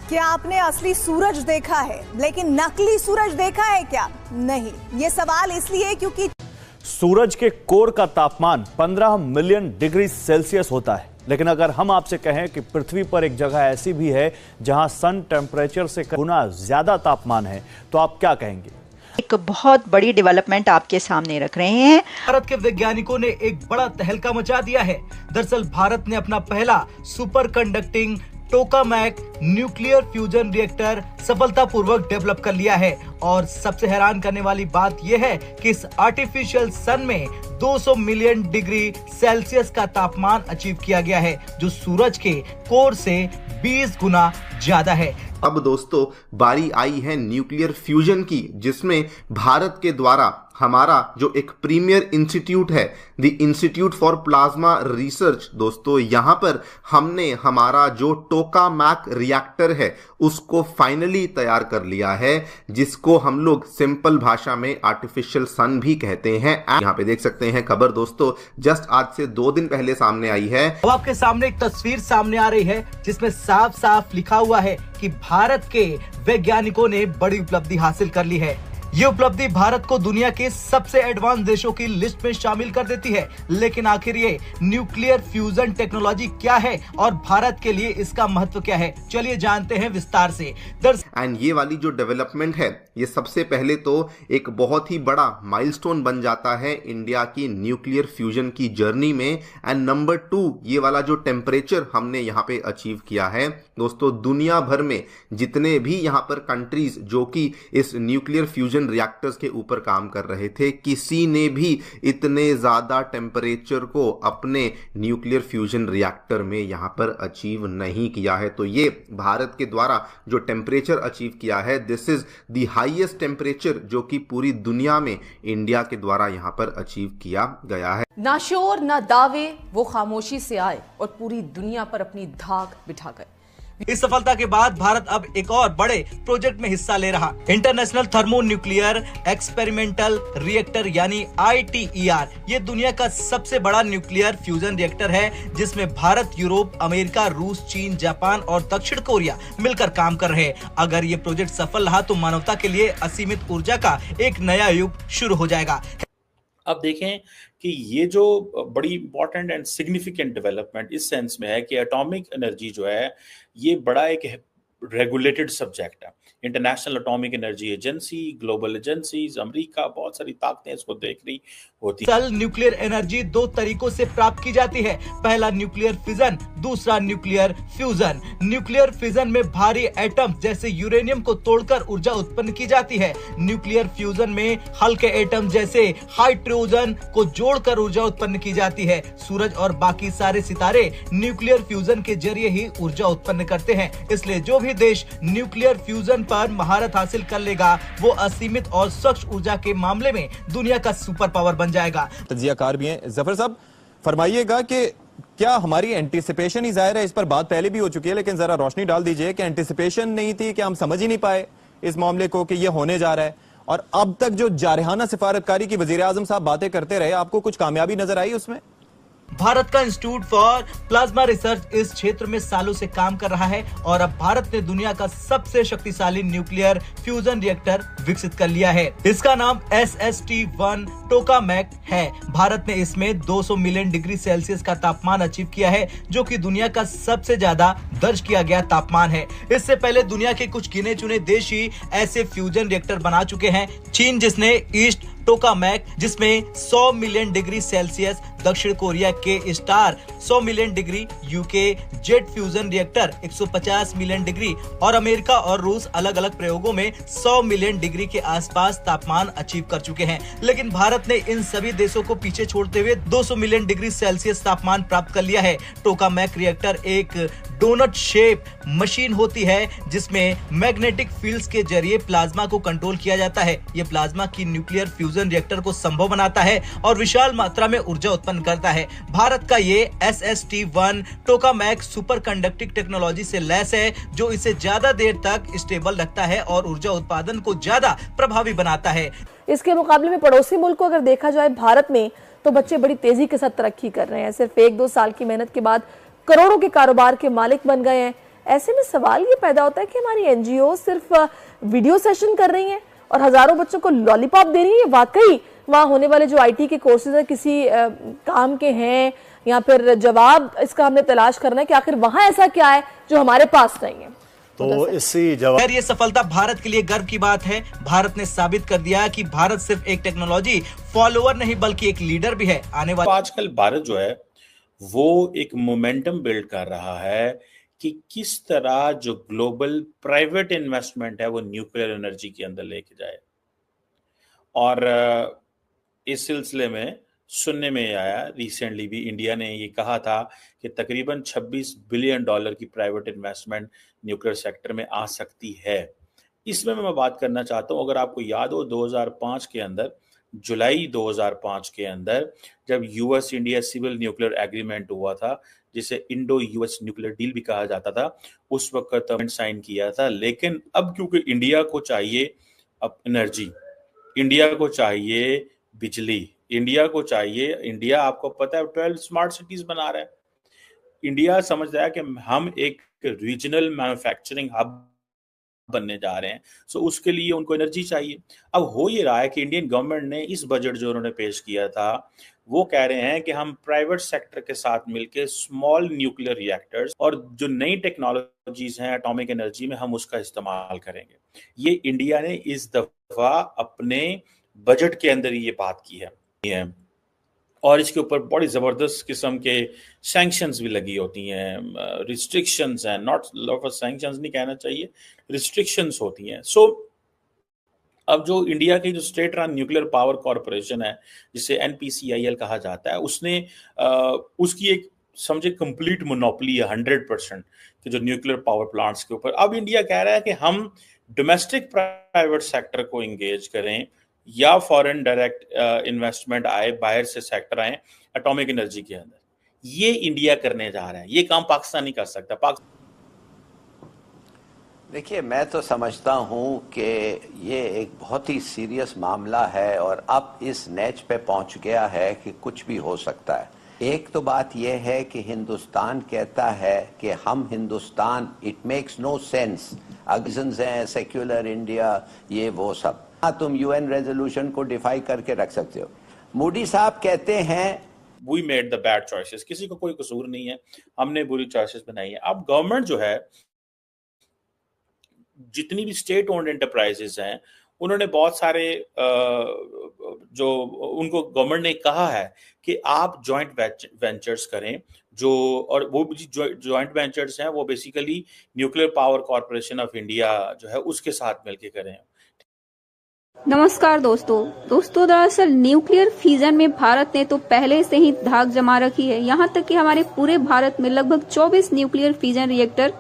क्या आपने असली सूरज देखा है लेकिन नकली सूरज देखा है क्या? नहीं, ये सवाल इसलिए क्योंकि सूरज के कोर का तापमान 15 मिलियन डिग्री सेल्सियस होता है। लेकिन अगर हम आपसे कहें कि पृथ्वी पर एक जगह ऐसी भी है जहां सन टेम्परेचर से गुना ज्यादा तापमान है, तो आप क्या कहेंगे? एक बहुत बड़ी डेवलपमेंट आपके सामने रख रहे हैं। भारत के वैज्ञानिकों ने एक बड़ा तहलका मचा दिया है। दरअसल भारत ने अपना पहला super conducting tokamak nuclear fusion reactor सफलतापूर्वक डेवलप कर लिया है। और सबसे हैरान करने वाली बात यह है कि इस आर्टिफिशियल सन में 200 मिलियन डिग्री सेल्सियस का तापमान अचीव किया गया है, जो सूरज के कोर से 20 गुना ज्यादा है। अब दोस्तों बारी आई है न्यूक्लियर फ्यूजन की, जिसमें भारत के द्वारा हमारा जो एक प्रीमियर इंस्टीट्यूट है, the institute for plasma research, दोस्तों यहाँ पर हमने हमारा जो टोकामैक रिएक्टर है उसको फाइनली तैयार कर लिया है, जिसको हम लोग सिंपल भाषा में आर्टिफिशियल सन भी कहते हैं। यहाँ पे देख सकते हैं खबर दोस्तों, जस्ट आज से 2 दिन पहले सामने आई है। अब आपके सामने एक तस्वीर सामने आ रही है जिसमें साफ साफ लिखा हुआ है कि भारत के वैज्ञानिकों ने बड़ी उपलब्धि हासिल कर ली है। ये उपलब्धि भारत को दुनिया के सबसे एडवांस देशों की लिस्ट में शामिल कर देती है। लेकिन आखिर ये न्यूक्लियर फ्यूजन टेक्नोलॉजी क्या है और भारत के लिए इसका महत्व क्या है, चलिए जानते हैं विस्तार से। एंड ये वाली जो डेवलपमेंट है, ये सबसे पहले तो एक बहुत ही बड़ा माइलस्टोन बन जाता है इंडिया की न्यूक्लियर फ्यूजन की जर्नी में। एंड नंबर 2, ये वाला जो टेम्परेचर हमने यहाँ पे अचीव किया है दोस्तों, दुनिया भर में जितने भी यहाँ पर कंट्रीज जो कि इस न्यूक्लियर फ्यूजन रिएक्टर्स के ऊपर काम कर रहे थे, किसी ने भी इतने ज्यादा टेम्परेचर को अपने न्यूक्लियर फ्यूजन रिएक्टर में यहां पर अचीव नहीं किया है। तो ये भारत के द्वारा जो टेम्परेचर अचीव किया है, this is the highest temperature जो कि पूरी दुनिया में इंडिया के द्वारा यहां पर अचीव किया गया है। ना शोर ना दावे, वो खामोशी से आए और पूरी दुनिया पर अपनी धाक बिठा गए। इस सफलता के बाद भारत अब एक और बड़े प्रोजेक्ट में हिस्सा ले रहा, international thermo nuclear experimental reactor यानी ITER। ये दुनिया का सबसे बड़ा न्यूक्लियर फ्यूजन रिएक्टर है, जिसमें भारत, यूरोप, अमेरिका, रूस, चीन, जापान और दक्षिण कोरिया मिलकर काम कर रहे हैं। अगर ये प्रोजेक्ट सफल रहा तो मानवता के लिए असीमित ऊर्जा का एक नया युग शुरू हो जाएगा। अब देखें कि ये जो बड़ी इंपॉर्टेंट एंड सिग्निफिकेंट डेवलपमेंट इस सेंस में है कि एटॉमिक एनर्जी जो है ये बड़ा एक रेगुलेटेड सब्जेक्ट है। International atomic energy agency, global agencies, America, बहुत सारी ताकतें इसको देख रही होती है। सल न्यूक्लियर एनर्जी 2 तरीकों से प्राप्त की जाती है। पहला न्यूक्लियर फिजन, दूसरा न्यूक्लियर फ्यूजन। न्यूक्लियर फिजन में भारी एटम जैसे यूरेनियम को तोड़कर ऊर्जा उत्पन्न की जाती है। न्यूक्लियर फ्यूजन में हल्के एटम जैसे हाइड्रोजन को जोड़कर ऊर्जा उत्पन्न की जाती है। सूरज और बाकी सारे सितारे न्यूक्लियर फ्यूजन के जरिए ही ऊर्जा उत्पन्न करते हैं। इसलिए जो भी देश न्यूक्लियर फ्यूजन पर महारत हासिल कर लेगा, वो असीमित और स्वच्छ ऊर्जा के मामले में दुनिया का सुपर पावर बन जाएगा। तज्जियाकार भी हैं। जफर साहब फरमाइएगा कि क्या हमारी एंटीसिपेशन ही जाहिर है, इस पर बात पहले भी हो चुकी है, लेकिन जरा रोशनी डाल दीजिए कि एंटीसिपेशन नहीं थी कि हम समझ ही नहीं पाए इस मामले को कि ये होने जा रहा है, और अब तक जो जारहाना सिफारतकारी की वजीर आजम साहब बातें करते रहे, आपको कुछ कामयाबी नजर आई उसमें? भारत का इंस्टीट्यूट फॉर प्लाज्मा रिसर्च इस क्षेत्र में सालों से काम कर रहा है और अब भारत ने दुनिया का सबसे शक्तिशाली न्यूक्लियर फ्यूजन रिएक्टर विकसित कर लिया है। इसका नाम SST-1 टोकामैक है। भारत ने इसमें 200 मिलियन डिग्री सेल्सियस का तापमान अचीव किया है, जो कि दुनिया का सबसे ज्यादा दर्ज किया गया तापमान है। इससे पहले दुनिया के कुछ गिने चुने देश ही ऐसे फ्यूजन रिएक्टर बना चुके हैं। चीन, जिसने ईस्ट टोकामैक जिसमें 100 मिलियन डिग्री सेल्सियस, दक्षिण कोरिया के star 100 million degree, UK jet fusion reactor 150 million degree और अमेरिका और रूस अलग अलग प्रयोगों में 100 मिलियन डिग्री के आसपास तापमान अचीव कर चुके हैं। लेकिन भारत ने इन सभी देशों को पीछे छोड़ते हुए 200 मिलियन डिग्री सेल्सियस तापमान प्राप्त कर लिया है। टोकामैक रिएक्टर एक डोनट शेप मशीन होती है, जिसमें मैग्नेटिक फील्ड्स के जरिए प्लाज्मा को कंट्रोल किया जाता है। ये प्लाज्मा की न्यूक्लियर फ्यूजन रिएक्टर को संभव बनाता है और विशाल मात्रा में ऊर्जा उत्पन्न करता है। भारत का ये SST-1 tokamak super conducting technology से लैस है, जो इसे ज्यादा देर तक स्टेबल रखता है और ऊर्जा उत्पादन को ज्यादा प्रभावी बनाता है। इसके मुकाबले में पड़ोसी मुल्क को अगर देखा जाए भारत में, तो बच्चे बड़ी तेजी के साथ तरक्की कर रहे हैं। सिर्फ 1-2 साल की मेहनत के बाद करोड़ों के कारोबार के मालिक बन गए हैं। ऐसे में सवाल ये पैदा होता है कि हमारी एनजीओ सिर्फ वीडियो सेशन कर रही हैं और हजारों बच्चों को लॉलीपॉप दे रही है, वाकई वहाँ होने वाले जो आईटी के कोर्सेज है किसी काम के हैं, या फिर जवाब इसका हमने तलाश करना है कि आखिर वहाँ ऐसा क्या है जो हमारे पास नहीं है। तो इसी जवाब खैर ये सफलता भारत के लिए गर्व की बात है। भारत ने साबित कर दिया कि भारत सिर्फ एक टेक्नोलॉजी फॉलोअर नहीं बल्कि एक लीडर भी है। आने वाले आजकल भारत जो है वो एक मोमेंटम बिल्ड कर रहा है कि किस तरह जो ग्लोबल प्राइवेट इन्वेस्टमेंट है वो न्यूक्लियर एनर्जी के अंदर लेके जाए। और इस सिलसिले में सुनने में आया, रिसेंटली भी इंडिया ने ये कहा था कि तकरीबन $26 बिलियन की प्राइवेट इन्वेस्टमेंट न्यूक्लियर सेक्टर में आ सकती है। इसमें मैं बात करना चाहता हूँ, अगर आपको याद हो 2005 के अंदर, जुलाई 2005 के अंदर जब US India civil nuclear agreement हुआ था, जिसे इंडो यूएस न्यूक्लियर डील भी कहा जाता था, उस वक्त साइन किया था। लेकिन अब क्योंकि इंडिया को चाहिए अब एनर्जी, इंडिया को चाहिए बिजली, इंडिया को चाहिए, इंडिया आपको पता है 12 स्मार्ट सिटीज बना रहा है। इंडिया समझ रहा है कि हम एक रीजनल मैन्युफैक्चरिंग हब बनने जा रहे हैं, सो उसके लिए उनको एनर्जी चाहिए। अब हो ये रहा है कि इंडियन गवर्नमेंट ने इस बजट जो उन्होंने पेश किया था वो कह रहे हैं कि हम प्राइवेट सेक्टर के साथ मिलकर स्मॉल न्यूक्लियर रिएक्टर्स और जो नई टेक्नोलॉजीज हैं एटॉमिक एनर्जी में हम उसका इस्तेमाल करेंगे। ये इंडिया ने इस दफा अपने बजट के अंदर ये बात की है और इसके ऊपर बड़ी जबरदस्त किस्म के सैंक्शंस भी लगी होती हैं, रिस्ट्रिक्शंस हैं, नॉट लॉट ऑफ सैंक्शंस नहीं कहना चाहिए, रिस्ट्रिक्शंस होती हैं। सो अब जो इंडिया की जो state run nuclear power corporation है, जिसे एनपीसीआईएल कहा जाता है, उसने उसकी एक समझे कंप्लीट मोनोपोली है 100% कि जो न्यूक्लियर पावर प्लांट्स के ऊपर। अब इंडिया कह रहा है कि हम डोमेस्टिक प्राइवेट सेक्टर को एंगेज करें या फॉरेन डायरेक्ट इन्वेस्टमेंट आए, बाहर से सेक्टर आए एटॉमिक एनर्जी के अंदर। ये इंडिया करने जा रहा है, ये काम पाकिस्तान नहीं कर सकता। देखिए, मैं तो समझता हूं कि ये एक बहुत ही सीरियस मामला है और अब इस नेच पे पहुंच गया है कि कुछ भी हो सकता है। एक तो बात यह है कि हिंदुस्तान कहता है कि हम Hindustan, it makes no sense, अगजन्स हैं, सेक्युलर इंडिया, ये वो सब। तुम यूएन रेजोल्यूशन को डिफाई करके रख सकते हो। मोदी साहब कहते हैं we made the bad choices, किसी को कोई कसूर नहीं है, हमने बुरी चॉइसेस बनाई है। अब गवर्नमेंट जो है, जितनी भी स्टेट ओन्ड एंटरप्राइजेस हैं, उन्होंने बहुत सारे जो उनको गवर्नमेंट ने कहा है कि आप जॉइंट वेंचर्स करें, जो और वो जॉइंट वेंचर्स हैं वो basically nuclear power corporation of India जो है उसके साथ मिलकर करें। नमस्कार दोस्तों, दरअसल न्यूक्लियर फ्यूजन में भारत ने तो पहले से ही धाक जमा रखी है। यहाँ तक कि हमारे पूरे भारत में लगभग 24 न्यूक्लियर फ्यूजन रिएक्टर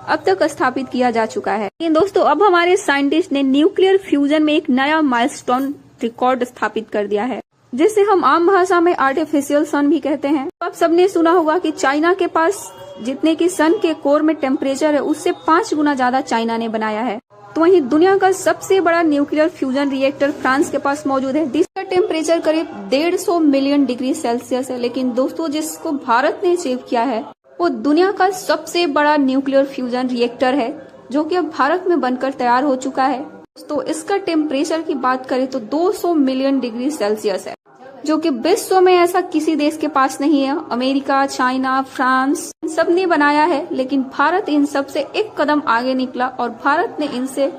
अब तक स्थापित किया जा चुका है। लेकिन दोस्तों, अब हमारे साइंटिस्ट ने न्यूक्लियर फ्यूजन में एक नया माइलस्टोन रिकॉर्ड स्थापित कर दिया है, जिसे हम आम भाषा में आर्टिफिशियल सन भी कहते हैं। आप सबने सुना होगा कि चाइना के पास जितने की सन के कोर में टेम्परेचर है, उससे 5 गुना ज्यादा चाइना ने बनाया है। तो वहीं दुनिया का सबसे बड़ा न्यूक्लियर फ्यूजन रिएक्टर फ्रांस के पास मौजूद है, जिसका टेम्परेचर करीब 150 मिलियन डिग्री सेल्सियस है। लेकिन दोस्तों, जिसको भारत ने अचीव किया है वो दुनिया का सबसे बड़ा न्यूक्लियर फ्यूजन रिएक्टर है, जो कि अब भारत में बनकर तैयार हो चुका है। तो इसका टेम्परेचर की बात करें तो 200 मिलियन डिग्री सेल्सियस है, जो कि विश्व में ऐसा किसी देश के पास नहीं है। अमेरिका, चाइना, फ्रांस सब ने बनाया है, लेकिन भारत इन सब से एक कदम आगे निकला और भारत ने इनसे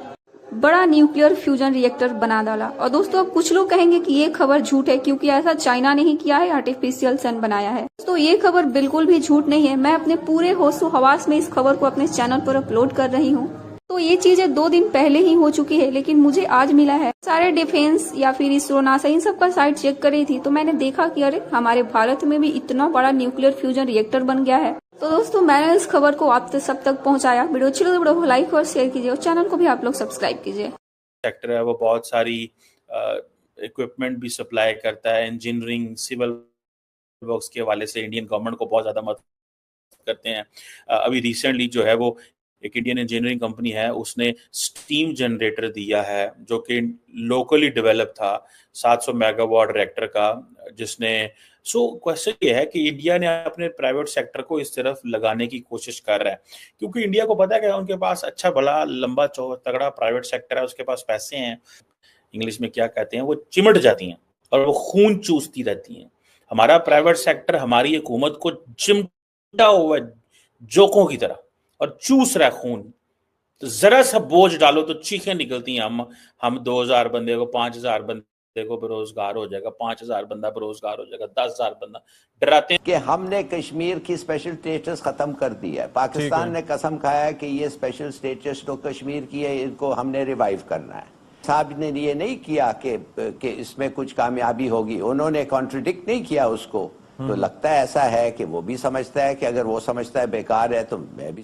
बड़ा न्यूक्लियर फ्यूजन रिएक्टर बना डाला। और दोस्तों, अब कुछ लोग कहेंगे कि ये खबर झूठ है क्योंकि ऐसा चाइना ने ही किया है, आर्टिफिशियल सन बनाया है। तो ये खबर बिल्कुल भी झूठ नहीं है। मैं अपने पूरे होशो हवास में इस खबर को अपने चैनल पर अपलोड कर रही हूँ। तो ये चीजें 2 दिन पहले ही हो चुकी है, लेकिन मुझे आज मिला है। सारे डिफेंस या फिर इसरो, नासा, इन सब का साइट चेक कर रही थी, तो मैंने देखा कि अरे हमारे भारत में भी इतना बड़ा न्यूक्लियर फ्यूजन रिएक्टर बन गया है। तो दोस्तों, मैंने इस खबर को आप सब तक पहुंचाया। वीडियो अच्छी लगे तो वीडियो को लाइक और शेयर कीजिए और चैनल को भी आप लोग सब्सक्राइब कीजिए। सेक्टर है वो बहुत सारी इक्विपमेंट भी सप्लाई करता है, इंजीनियरिंग, सिविल वर्क्स के हवाले से इंडियन गवर्नमेंट को बहुत ज्यादा मदद करते हैं। अभी रिसेंटली जो है वो एक इंडियन इंजीनियरिंग कंपनी है, उसने स्टीम जनरेटर दिया है जो कि लोकली डेवलप था, 700 मेगावाट रिएक्टर का, जिसने सो क्वेश्चन ये है कि इंडिया ने अपने प्राइवेट सेक्टर को इस तरफ लगाने की कोशिश कर रहा है, क्योंकि इंडिया को पता है कि उनके पास अच्छा भला लंबा तगड़ा प्राइवेट सेक्टर है, उसके पास पैसे हैं, इंग्लिश में क्या कहते हैं, वो चिमट जाती हैं और वो खून चूसती रहती हैं। हमारा प्राइवेट सेक्टर हमारी हुकूमत को चिमटा हुआ है जोकों की तरह और चूस रहा है खून। तो जरा सा बोझ डालो तो चीखें निकलती हैं, हम 2000 बंदे को 5000 बंदे को बेरोजगार हो जाएगा, 5000 बंदा बेरोजगार हो जाएगा, 10,000 बंदा, डराते हैं कि हमने कश्मीर की स्पेशल स्टेटस खत्म कर दिया है। पाकिस्तान ने कसम खाया है कि ये स्पेशल स्टेटस तो कश्मीर की है, इनको हमने रिवाइव करना है। साहब ने ये नहीं किया कि इसमें कुछ कामयाबी होगी, उन्होंने कॉन्ट्रडिक्ट नहीं किया उसको। तो लगता है ऐसा है कि वो भी समझता है कि अगर वो समझता है बेकार है तो मैं भी